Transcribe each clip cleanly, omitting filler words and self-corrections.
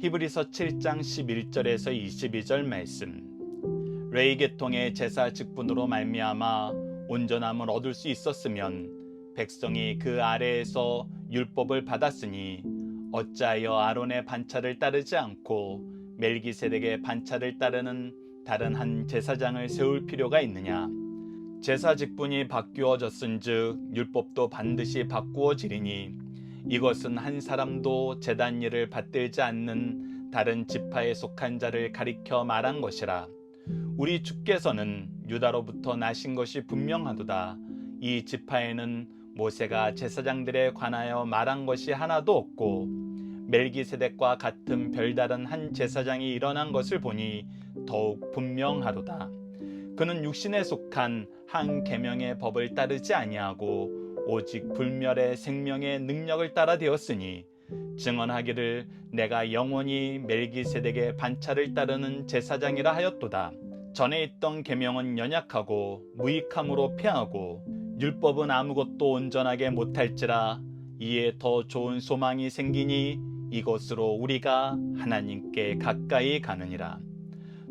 히브리서 7장 11절에서 22절 말씀. 레위 계통의 제사 직분으로 말미암아 온전함을 얻을 수 있었으면 백성이 그 아래에서 율법을 받았으니 어찌하여 아론의 반차를 따르지 않고 멜기세덱의 반차를 따르는 다른 한 제사장을 세울 필요가 있느냐. 제사 직분이 바꾸어졌은즉 율법도 반드시 바꾸어지리니 이것은 한 사람도 제단 일을 받들지 않는 다른 지파에 속한 자를 가리켜 말한 것이라. 우리 주께서는 유다로부터 나신 것이 분명하도다. 이 지파에는 모세가 제사장들에 관하여 말한 것이 하나도 없고 멜기세덱과 같은 별다른 한 제사장이 일어난 것을 보니 더욱 분명하도다. 그는 육신에 속한 한 계명의 법을 따르지 아니하고 오직 불멸의 생명의 능력을 따라 되었으니 증언하기를 내가 영원히 멜기세덱의 반차를 따르는 제사장이라 하였도다. 전에 있던 계명은 연약하고 무익함으로 패하고 율법은 아무것도 온전하게 못할지라. 이에 더 좋은 소망이 생기니 이것으로 우리가 하나님께 가까이 가느니라.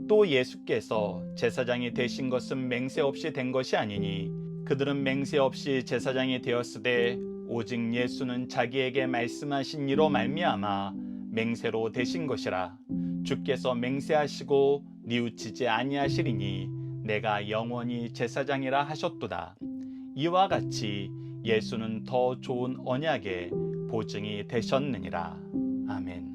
또 예수께서 제사장이 되신 것은 맹세 없이 된 것이 아니니 그들은 맹세 없이 제사장이 되었으되 오직 예수는 자기에게 말씀하신 이로 말미암아 맹세로 되신 것이라. 주께서 맹세하시고 뉘우치지 아니하시리니 내가 영원히 제사장이라 하셨도다. 이와 같이 예수는 더 좋은 언약의 보증이 되셨느니라. 아멘.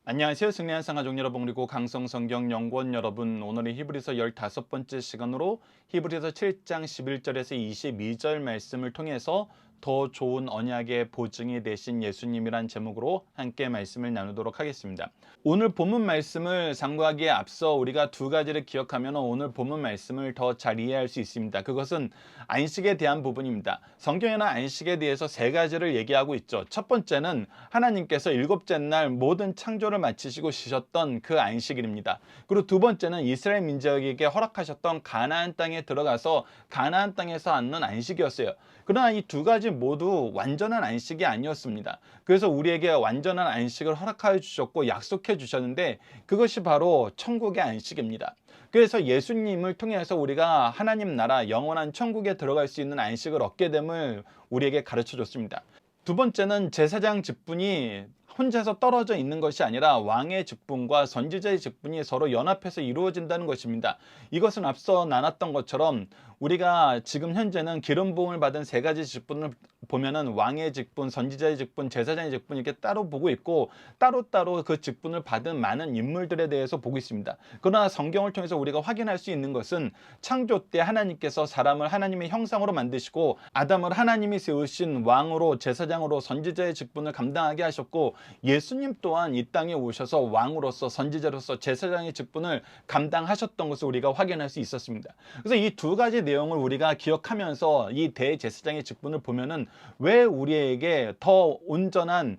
안녕하세요. 승리한 상가족 여러분, 그리고 강성성경연구원 여러분. 오늘은 히브리서 15번째 시간으로 히브리서 7장 11절에서 22절 말씀을 통해서 더 좋은 언약의 보증이 되신 예수님이란 제목으로 함께 말씀을 나누도록 하겠습니다. 오늘 본문 말씀을 상고하기에 앞서 우리가 두 가지를 기억하면 오늘 본문 말씀을 더 잘 이해할 수 있습니다. 그것은 안식에 대한 부분입니다. 성경에는 안식에 대해서 세 가지를 얘기하고 있죠. 첫 번째는 하나님께서 일곱째 날 모든 창조를 마치시고 쉬셨던 그 안식일입니다. 그리고 두 번째는 이스라엘 민족에게 허락하셨던 가나안 땅에 들어가서 가나안 땅에서 갖는 안식이었어요. 그러나 이 두 가지 모두 완전한 안식이 아니었습니다. 그래서 우리에게 완전한 안식을 허락하여 주셨고 약속해 주셨는데 그것이 바로 천국의 안식입니다. 그래서 예수님을 통해서 우리가 하나님 나라 영원한 천국에 들어갈 수 있는 안식을 얻게 됨을 우리에게 가르쳐 줬습니다. 두 번째는 제사장 직분이 혼자서 떨어져 있는 것이 아니라 왕의 직분과 선지자의 직분이 서로 연합해서 이루어진다는 것입니다. 이것은 앞서 나눴던 것처럼 우리가 지금 현재는 기름 부음을 받은 세 가지 직분을 보면은 왕의 직분, 선지자의 직분, 제사장의 직분 이렇게 따로 보고 있고 따로따로 그 직분을 받은 많은 인물들에 대해서 보고 있습니다. 그러나 성경을 통해서 우리가 확인할 수 있는 것은 창조 때 하나님께서 사람을 하나님의 형상으로 만드시고 아담을 하나님이 세우신 왕으로 제사장으로 선지자의 직분을 감당하게 하셨고 예수님 또한 이 땅에 오셔서 왕으로서 선지자로서 제사장의 직분을 감당하셨던 것을 우리가 확인할 수 있었습니다. 그래서 이 두 가지 내용을 우리가 기억하면서 이 대제사장의 직분을 보면은 왜 우리에게 더 온전한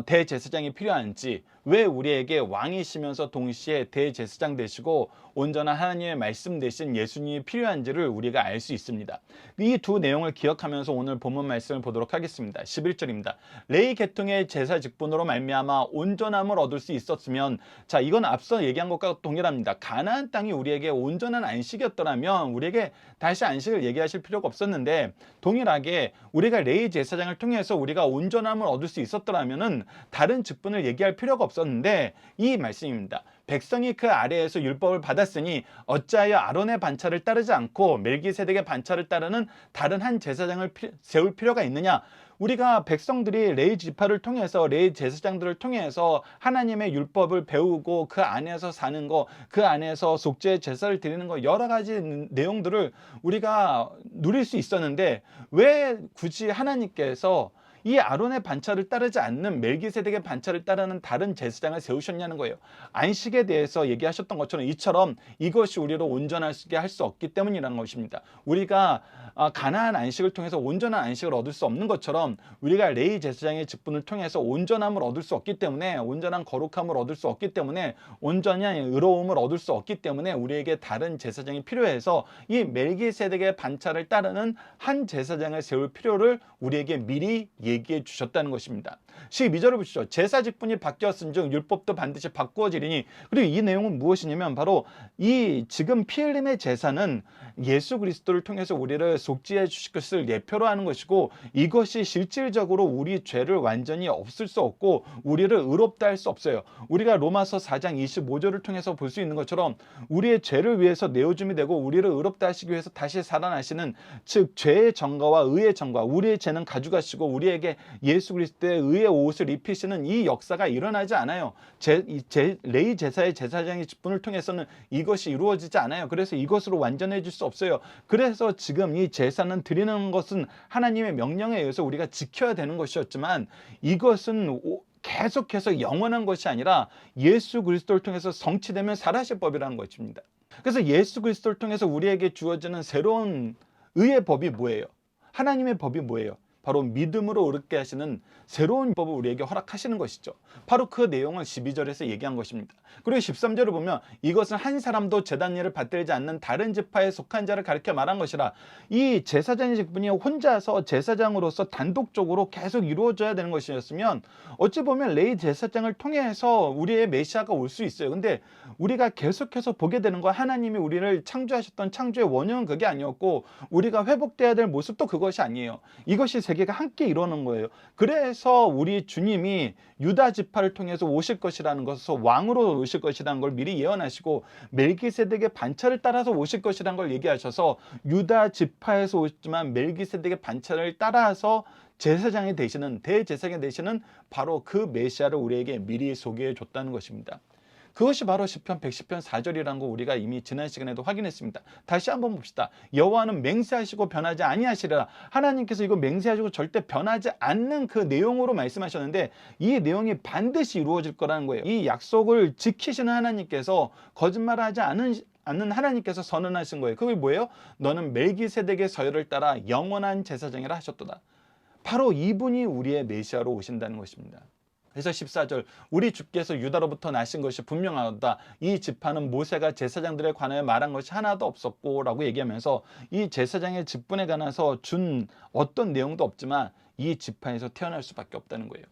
대제사장이 필요한지, 왜 우리에게 왕이시면서 동시에 대제사장 되시고 온전한 하나님의 말씀 되신 예수님이 필요한지를 우리가 알 수 있습니다. 이 두 내용을 기억하면서 오늘 본문 말씀을 보도록 하겠습니다. 11절입니다. 레위 계통의 제사 직분으로 말미암아 온전함을 얻을 수 있었으면, 자, 이건 앞서 얘기한 것과 동일합니다. 가나안 땅이 우리에게 온전한 안식이었더라면 우리에게 다시 안식을 얘기하실 필요가 없었는데, 동일하게 우리가 레위 제사장을 통해서 우리가 온전함을 얻을 수 있었더라면 다른 직분을 얘기할 필요가 없었는데 이 말씀입니다. 백성이 그 아래에서 율법을 받았으니 어찌하여 아론의 반차를 따르지 않고 멜기세덱의 반차를 따르는 다른 한 제사장을 세울 필요가 있느냐. 우리가 백성들이 레위 지파를 통해서 레위 제사장들을 통해서 하나님의 율법을 배우고 그 안에서 사는 거, 그 안에서 속죄의 제사를 드리는 거, 여러 가지 내용들을 우리가 누릴 수 있었는데 왜 굳이 하나님께서 이 아론의 반차를 따르지 않는 멜기세덱의 반차를 따르는 다른 제사장을 세우셨냐는 거예요. 안식에 대해서 얘기하셨던 것처럼 이처럼 이것이 우리를 온전하게 할 수 없기 때문이라는 것입니다. 우리가 가나안 안식을 통해서 온전한 안식을 얻을 수 없는 것처럼 우리가 레위 제사장의 직분을 통해서 온전함을 얻을 수 없기 때문에, 온전한 거룩함을 얻을 수 없기 때문에, 온전한 의로움을 얻을 수 없기 때문에 우리에게 다른 제사장이 필요해서 이 멜기세덱의 반차를 따르는 한 제사장을 세울 필요를 우리에게 미리 얘기해 주셨다는 것입니다. 12절을 보시죠. 제사 직분이 바뀌었은즉 율법도 반드시 바꾸어지리니. 그리고 이 내용은 무엇이냐면 바로 이 지금 피 흘림의 제사는 예수 그리스도를 통해서 우리를 속죄해 주실 것을 예표로 하는 것이고, 이것이 실질적으로 우리 죄를 완전히 없을 수 없고 우리를 의롭다 할 수 없어요. 우리가 로마서 4장 25절을 통해서 볼 수 있는 것처럼 우리의 죄를 위해서 내어줌이 되고 우리를 의롭다 하시기 위해서 다시 살아나시는, 즉 죄의 전가와 의의 전가, 우리의 죄는 가져가시고 우리에게 예수 그리스도의 의의 옷을 입히시는 이 역사가 일어나지 않아요. 레위 제사의 제사장의 직분을 통해서는 이것이 이루어지지 않아요. 그래서 이것으로 완전해질 수 없어요. 그래서 지금 이 제사는 드리는 것은 하나님의 명령에 의해서 우리가 지켜야 되는 것이었지만, 이것은 계속해서 영원한 것이 아니라 예수 그리스도를 통해서 성취되면 살아실 법이라는 것입니다. 그래서 예수 그리스도를 통해서 우리에게 주어지는 새로운 의의 법이 뭐예요? 하나님의 법이 뭐예요? 바로 믿음으로 의롭게 하시는 새로운 법을 우리에게 허락하시는 것이죠. 바로 그 내용을 12절에서 얘기한 것입니다. 그리고 13절을 보면 이것은 한 사람도 제단일을 받들지 않는 다른 지파에 속한 자를 가리켜 말한 것이라. 이 제사장의 직분이 혼자서 제사장으로서 단독적으로 계속 이루어져야 되는 것이었으면 어찌 보면 레위 제사장을 통해서 우리의 메시아가 올 수 있어요. 근데 우리가 계속해서 보게 되는 거, 하나님이 우리를 창조하셨던 창조의 원형은 그게 아니었고 우리가 회복돼야 될 모습도 그것이 아니에요. 이것이 세계가 함께 이루는 거예요. 그래서 우리 주님이 유다 지파를 통해서 오실 것이라는 것을, 왕으로 오실 것이라는 걸 미리 예언하시고 멜기세덱의 반차를 따라서 오실 것이라는 걸 얘기하셔서 유다 지파에서 오셨지만 멜기세덱의 반차를 따라서 제사장이 되시는, 대제사장이 되시는 바로 그 메시아를 우리에게 미리 소개해 줬다는 것입니다. 그것이 바로 시편 110편 4절이라는 거 우리가 이미 지난 시간에도 확인했습니다. 다시 한번 봅시다. 여호와는 맹세하시고 변하지 아니하시리라. 하나님께서 이거 맹세하시고 절대 변하지 않는 그 내용으로 말씀하셨는데 이 내용이 반드시 이루어질 거라는 거예요. 이 약속을 지키시는 하나님께서, 거짓말하지 않는 하나님께서 선언하신 거예요. 그게 뭐예요? 너는 멜기세덱의 서열을 따라 영원한 제사장이라 하셨도다. 바로 이분이 우리의 메시아로 오신다는 것입니다. 그래서 14절, 우리 주께서 유다로부터 나신 것이 분명하다. 이 지파는 모세가 제사장들에 관하여 말한 것이 하나도 없었고 라고 얘기하면서 이 제사장의 직분에 관해서 준 어떤 내용도 없지만 이 지파에서 태어날 수밖에 없다는 거예요.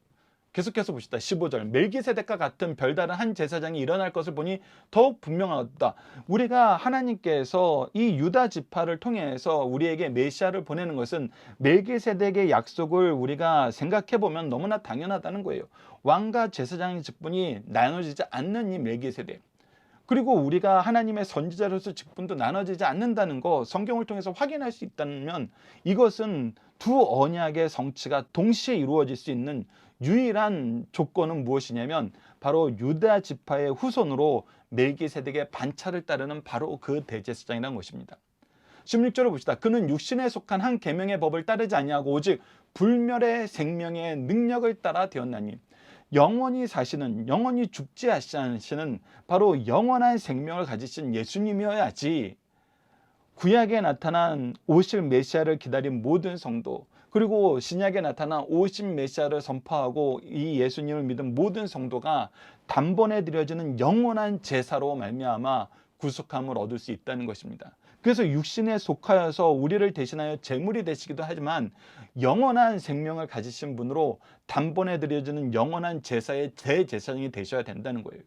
계속해서 봅시다. 15절, 멜기세덱과 같은 별다른 한 제사장이 일어날 것을 보니 더욱 분명하다. 우리가 하나님께서 이 유다 지파를 통해서 우리에게 메시아를 보내는 것은 멜기세덱의 약속을 우리가 생각해 보면 너무나 당연하다는 거예요. 왕과 제사장의 직분이 나눠지지 않는 이 멜기세덱, 그리고 우리가 하나님의 선지자로서 직분도 나눠지지 않는다는 거 성경을 통해서 확인할 수 있다면, 이것은 두 언약의 성취가 동시에 이루어질 수 있는 유일한 조건은 무엇이냐면 바로 유다 지파의 후손으로 멜기세덱의 반차를 따르는 바로 그 대제사장이라는 것입니다. 16절을 봅시다. 그는 육신에 속한 한 계명의 법을 따르지 아니하고 오직 불멸의 생명의 능력을 따라 되었나니. 영원히 사시는, 영원히 죽지 않으시는 바로 영원한 생명을 가지신 예수님이어야지 구약에 나타난 오실 메시아를 기다린 모든 성도, 그리고 신약에 나타난 오신 메시아를 선포하고 이 예수님을 믿은 모든 성도가 단번에 드려지는 영원한 제사로 말미암아 구속함을 얻을 수 있다는 것입니다. 그래서 육신에 속하여서 우리를 대신하여 제물이 되시기도 하지만 영원한 생명을 가지신 분으로 단번에 드려지는 영원한 제사의 대제사장이 되셔야 된다는 거예요.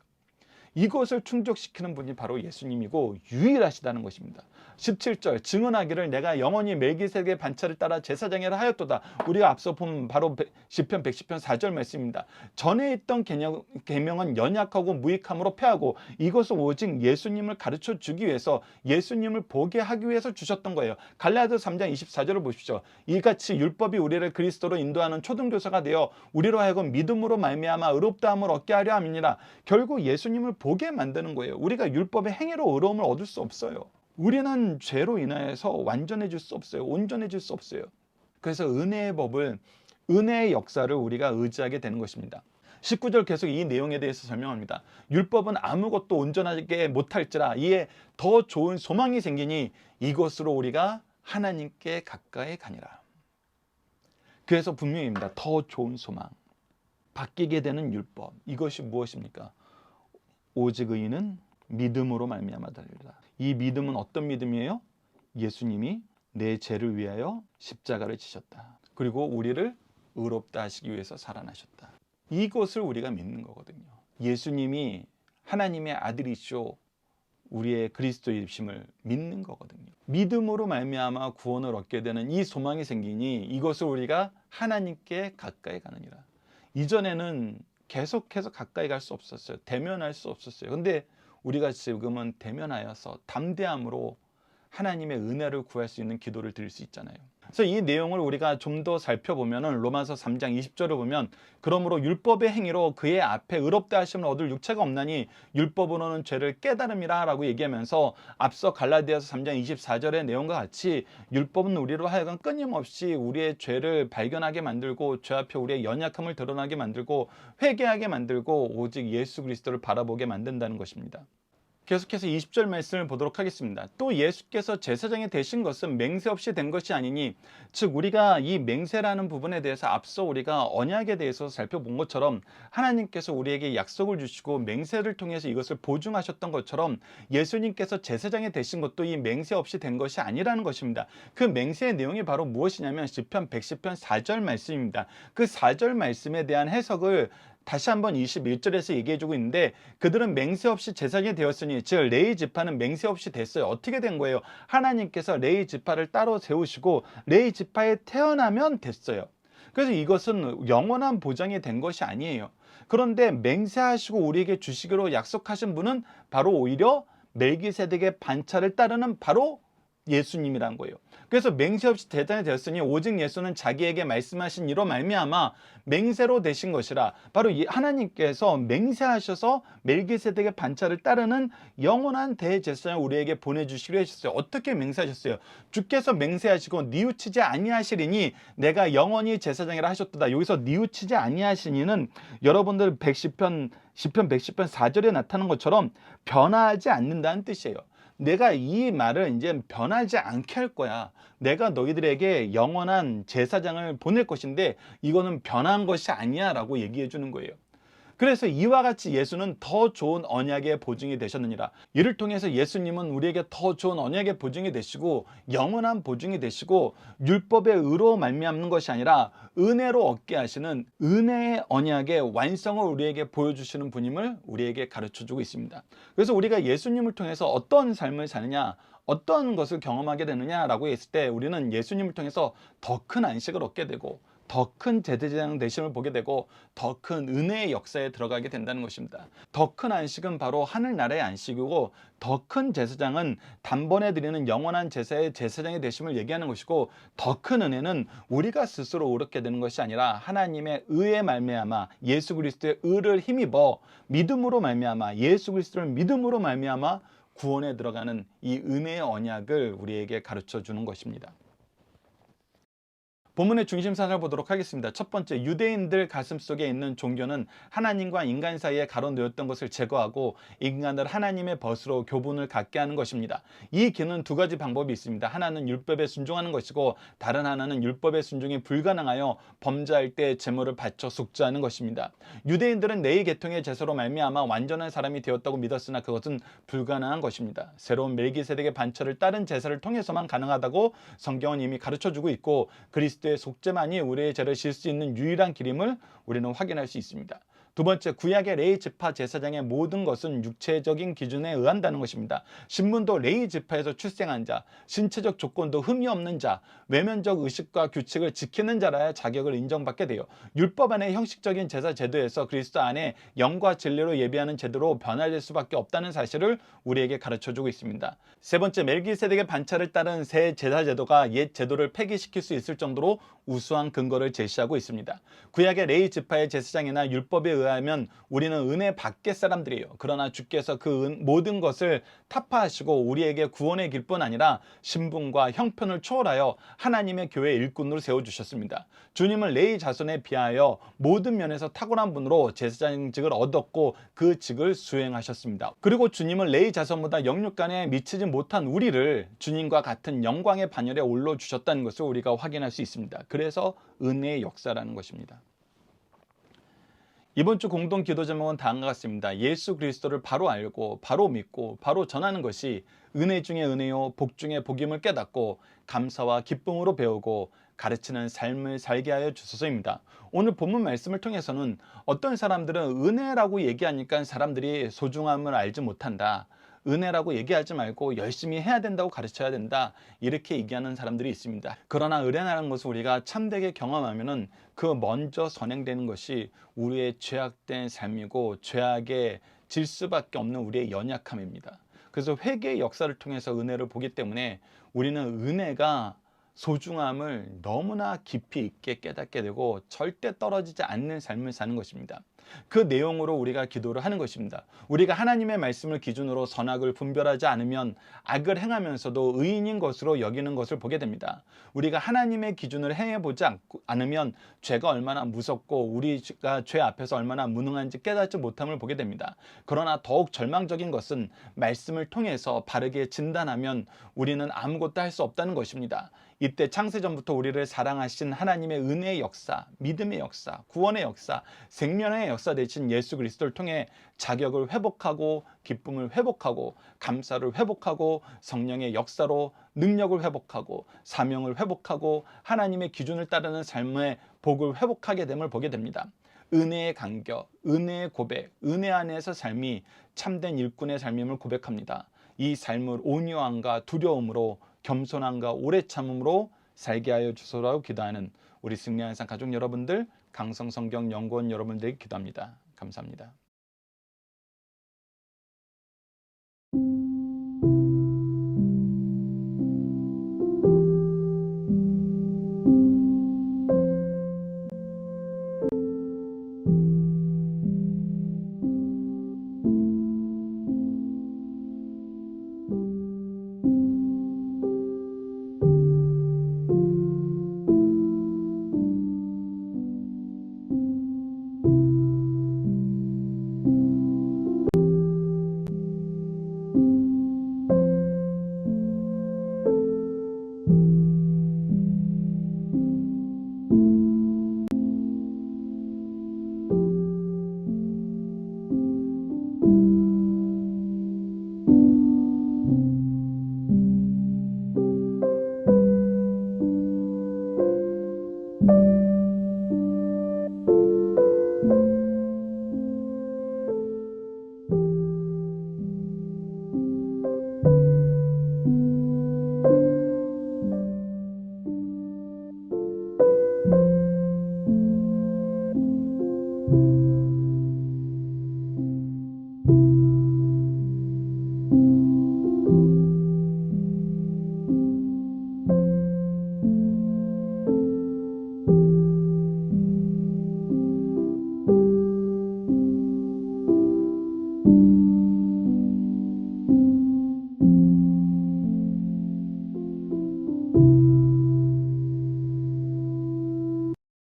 이것을 충족시키는 분이 바로 예수님이고 유일하시다는 것입니다. 17절, 증언하기를 내가 영원히 멜기세덱의 반차를 따라 제사장이라 하였도다. 우리가 앞서 본 바로 시편 110편 4절 말씀입니다. 전에 있던 계명은 연약하고 무익함으로 폐하고 이것은 오직 예수님을 가르쳐 주기 위해서, 예수님을 보게 하기 위해서 주셨던 거예요. 갈라디아 3장 24절을 보십시오. 이같이 율법이 우리를 그리스도로 인도하는 초등교사가 되어 우리로 하여금 믿음으로 말미암아 의롭다함을 얻게 하려 함이니라. 결국 예수님을 보게 만드는 거예요. 우리가 율법의 행위로 의로움을 얻을 수 없어요. 우리는 죄로 인하여서 완전해질 수 없어요. 온전해질 수 없어요. 그래서 은혜의 법을, 은혜의 역사를 우리가 의지하게 되는 것입니다. 19절 계속 이 내용에 대해서 설명합니다. 율법은 아무것도 온전하게 못할지라 이에 더 좋은 소망이 생기니 이것으로 우리가 하나님께 가까이 가니라. 그래서 분명입니다. 더 좋은 소망, 바뀌게 되는 율법, 이것이 무엇입니까? 오직 의인은 믿음으로 말미암아 달리라. 이 믿음은 어떤 믿음이에요? 예수님이 내 죄를 위하여 십자가를 지셨다. 그리고 우리를 의롭다 하시기 위해서 살아나셨다. 이것을 우리가 믿는 거거든요. 예수님이 하나님의 아들이시오 우리의 그리스도이심을 믿는 거거든요. 믿음으로 말미암아 구원을 얻게 되는 이 소망이 생기니 이것을 우리가 하나님께 가까이 가느니라. 이전에는 계속해서 가까이 갈 수 없었어요. 대면할 수 없었어요. 근데 우리가 지금은 대면하여서 담대함으로 하나님의 은혜를 구할 수 있는 기도를 드릴 수 있잖아요. 그래서 이 내용을 우리가 좀 더 살펴보면 로마서 3장 20절을 보면 그러므로 율법의 행위로 그의 앞에 의롭다 하심을 얻을 육체가 없나니 율법으로는 죄를 깨달음이라 라고 얘기하면서 앞서 갈라디아서 3장 24절의 내용과 같이 율법은 우리로 하여금 끊임없이 우리의 죄를 발견하게 만들고 죄 앞에 우리의 연약함을 드러나게 만들고 회개하게 만들고 오직 예수 그리스도를 바라보게 만든다는 것입니다. 계속해서 20절 말씀을 보도록 하겠습니다. 또 예수께서 제사장이 되신 것은 맹세 없이 된 것이 아니니 즉 우리가 이 맹세라는 부분에 대해서 앞서 우리가 언약에 대해서 살펴본 것처럼 하나님께서 우리에게 약속을 주시고 맹세를 통해서 이것을 보증하셨던 것처럼 예수님께서 제사장이 되신 것도 이 맹세 없이 된 것이 아니라는 것입니다. 그 맹세의 내용이 바로 무엇이냐면 시편 110편 4절 말씀입니다. 그 4절 말씀에 대한 해석을 다시 한번 21절에서 얘기해주고 있는데 그들은 맹세 없이 제사장이 되었으니 즉 레위 지파는 맹세 없이 됐어요. 어떻게 된 거예요? 하나님께서 레위 지파를 따로 세우시고 레위 지파에 태어나면 됐어요. 그래서 이것은 영원한 보장이 된 것이 아니에요. 그런데 맹세하시고 우리에게 주시기로 약속하신 분은 바로 오히려 멜기세덱의 반차를 따르는 바로 예수님이란 거예요. 그래서 맹세 없이 제사장이 되었으니 오직 예수는 자기에게 말씀하신 이로 말미암아 맹세로 되신 것이라. 바로 하나님께서 맹세하셔서 멜기세덱의 반차를 따르는 영원한 대제사장을 우리에게 보내주시기로 하셨어요. 어떻게 맹세하셨어요? 주께서 맹세하시고 뉘우치지 아니하시리니 내가 영원히 제사장이라 하셨도다. 여기서 뉘우치지 아니하시니는 여러분들 시편 110편 4절에 나타난 것처럼 변화하지 않는다는 뜻이에요. 내가 이 말을 이제 변하지 않게 할 거야. 내가 너희들에게 영원한 제사장을 보낼 것인데 이거는 변한 것이 아니야 라고 얘기해 주는 거예요. 그래서 이와 같이 예수는 더 좋은 언약의 보증이 되셨느니라. 이를 통해서 예수님은 우리에게 더 좋은 언약의 보증이 되시고 영원한 보증이 되시고 율법의 의로 말미암는 것이 아니라 은혜로 얻게 하시는 은혜의 언약의 완성을 우리에게 보여주시는 분임을 우리에게 가르쳐주고 있습니다. 그래서 우리가 예수님을 통해서 어떤 삶을 사느냐, 어떤 것을 경험하게 되느냐라고 했을 때 우리는 예수님을 통해서 더 큰 안식을 얻게 되고 더 큰 제사장 되심을 보게 되고 더 큰 은혜의 역사에 들어가게 된다는 것입니다. 더 큰 안식은 바로 하늘나라의 안식이고 더 큰 제사장은 단번에 드리는 영원한 제사의 제사장이 되심을 얘기하는 것이고 더 큰 은혜는 우리가 스스로 의롭게 되는 것이 아니라 하나님의 의에 말미암아 예수 그리스도의 의를 힘입어 믿음으로 말미암아 예수 그리스도를 믿음으로 말미암아 구원에 들어가는 이 은혜의 언약을 우리에게 가르쳐 주는 것입니다. 본문의 중심사를 보도록 하겠습니다. 첫 번째, 유대인들 가슴속에 있는 종교는 하나님과 인간 사이에 가로놓였던 것을 제거하고 인간을 하나님의 벗으로 교분을 갖게 하는 것입니다. 이 길은 두 가지 방법이 있습니다. 하나는 율법에 순종하는 것이고 다른 하나는 율법의 순종이 불가능하여 범죄할 때 제물을 바쳐 속죄하는 것입니다. 유대인들은 레위 계통의 제사로 말미암아 완전한 사람이 되었다고 믿었으나 그것은 불가능한 것입니다. 새로운 멜기세덱의 반차를 따른 제사를 통해서만 가능하다고 성경은 이미 가르쳐주고 있고 그리스도의 속죄만이 우리의 죄를 질 수 있는 유일한 길임을 우리는 확인할 수 있습니다. 두 번째, 구약의 레위 지파 제사장의 모든 것은 육체적인 기준에 의한다는 것입니다. 신분도 레위 지파에서 출생한 자, 신체적 조건도 흠이 없는 자, 외면적 의식과 규칙을 지키는 자라야 자격을 인정받게 돼요. 율법 안의 형식적인 제사 제도에서 그리스도 안에 영과 진리로 예배하는 제도로 변화될 수밖에 없다는 사실을 우리에게 가르쳐주고 있습니다. 세 번째, 멜기세덱의 반차를 따른 새 제사 제도가 옛 제도를 폐기시킬 수 있을 정도로 우수한 근거를 제시하고 있습니다. 구약의 레위 지파의 제사장이나 율법에 의하면 우리는 은혜 밖의 사람들이에요. 그러나 주께서 그 모든 것을 타파하시고 우리에게 구원의 길뿐 아니라 신분과 형편을 초월하여 하나님의 교회 일꾼으로 세워주셨습니다. 주님은 레위 자손에 비하여 모든 면에서 탁월한 분으로 제사장직을 얻었고 그 직을 수행하셨습니다. 그리고 주님은 레위 자손보다 영육간에 미치지 못한 우리를 주님과 같은 영광의 반열에 올려주셨다는 것을 우리가 확인할 수 있습니다. 그래서 은혜의 역사라는 것입니다. 이번 주 공동 기도 제목은 다음과 같습니다. 예수 그리스도를 바로 알고 바로 믿고 바로 전하는 것이 은혜 중에 은혜요 복 중에 복임을 깨닫고 감사와 기쁨으로 배우고 가르치는 삶을 살게 하여 주소서입니다. 오늘 본문 말씀을 통해서는 어떤 사람들은 은혜라고 얘기하니까 사람들이 소중함을 알지 못한다. 은혜라고 얘기하지 말고 열심히 해야 된다고 가르쳐야 된다. 이렇게 얘기하는 사람들이 있습니다. 그러나 은혜라는 것을 우리가 참되게 경험하면은 그 먼저 선행되는 것이 우리의 죄악된 삶이고 죄악에 질 수밖에 없는 우리의 연약함입니다. 그래서 회개의 역사를 통해서 은혜를 보기 때문에 우리는 은혜가 소중함을 너무나 깊이 있게 깨닫게 되고 절대 떨어지지 않는 삶을 사는 것입니다. 그 내용으로 우리가 기도를 하는 것입니다. 우리가 하나님의 말씀을 기준으로 선악을 분별하지 않으면 악을 행하면서도 의인인 것으로 여기는 것을 보게 됩니다. 우리가 하나님의 기준을 행해보지 않으면 죄가 얼마나 무섭고 우리가 죄 앞에서 얼마나 무능한지 깨닫지 못함을 보게 됩니다. 그러나 더욱 절망적인 것은 말씀을 통해서 바르게 진단하면 우리는 아무것도 할 수 없다는 것입니다. 이때 창세전부터 우리를 사랑하신 하나님의 은혜의 역사, 믿음의 역사, 구원의 역사, 생명의 역사 되신 예수 그리스도를 통해 자격을 회복하고 기쁨을 회복하고 감사를 회복하고 성령의 역사로 능력을 회복하고 사명을 회복하고 하나님의 기준을 따르는 삶의 복을 회복하게 됨을 보게 됩니다. 은혜의 간격, 은혜의 고백, 은혜 안에서 삶이 참된 일꾼의 삶임을 고백합니다. 이 삶을 온유함과 두려움으로 겸손함과 오래 참음으로 살게 하여 주소서라고 기도하는 우리 승리한 상 가족 여러분들, 강성성경 연구원 여러분들에게 기도합니다. 감사합니다.